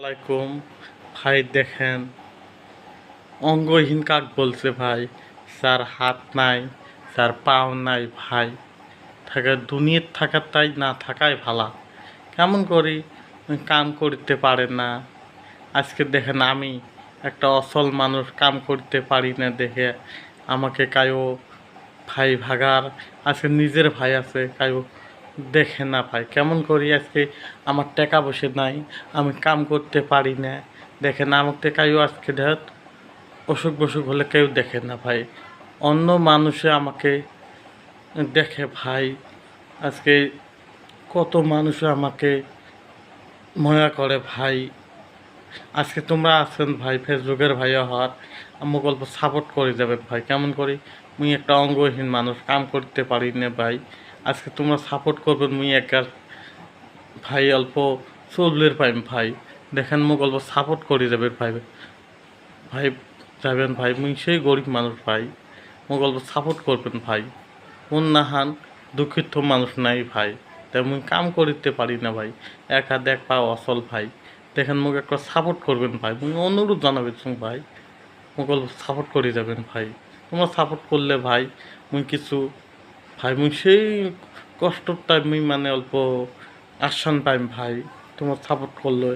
আলাইকুম ভাই। দেখেন, অঙ্গহীন কাক বলছে ভাই? যার হাত নাই, যার পাও নাই ভাই, থাকা দুনিয়ার থাকার তাই না থাকাই ভালা। কেমন করি কাম করতে পারে না। আজকে দেখেন, আমি একটা অসল মানুষ, কাম করতে পারি না দেখে আমাকে কায়ো ভাই ভাগার। আজকে নিজের ভাই আছে, কায়ো দেখে না ভাই। কেমন করি আজকে আমার টাকা বসে নাই, আমি কাম করতে পারি না দেখেন আমাকে কায়ো আজকে দেখ অসুখ বসুখ হলে কেউ দেখে না ভাই। অন্য মানুষে আমাকে দেখে ভাই। আজকে কত মানুষে আমাকে ময়া করে ভাই। আজকে তোমরা আছেন ভাই, ফেসবুকের ভাইয়া হওয়ার আমি গল্প সাপোর্ট করে যাবেন ভাই। কেমন করি মুই একটা অঙ্গহীন মানুষ, কাম করতে পারি না ভাই। আজকে তোমরা সাপোর্ট করবেন, মুই একা ভাই অল্প চুলের পাইম ভাই। দেখেন মুখ অল্প সাপোর্ট করে যাবেন ভাই। ভাই যাবেন ভাই, মুই সেই গরিব মানুষ ভাই, মোক অল্প সাপোর্ট করবেন ভাই। হান দুঃখিত মানুষ নাই ভাই, তাই মুই কাম করিতে পারি না ভাই। এক হাত এক পা অচল ভাই। দেখেন মোক একটা সাপোর্ট করবেন ভাই, মুই অনুরোধ জানাবেন ভাই। মোক অল্প সাপোর্ট করে যাবেন ভাই। তোমরা সাপোর্ট করলে ভাই মুই কিছু ভাই, মুই সেই কষ্টর টাইম মুই মানে অল্প আশ্বান পাইম ভাই। তোমার সাপোর্ট করলে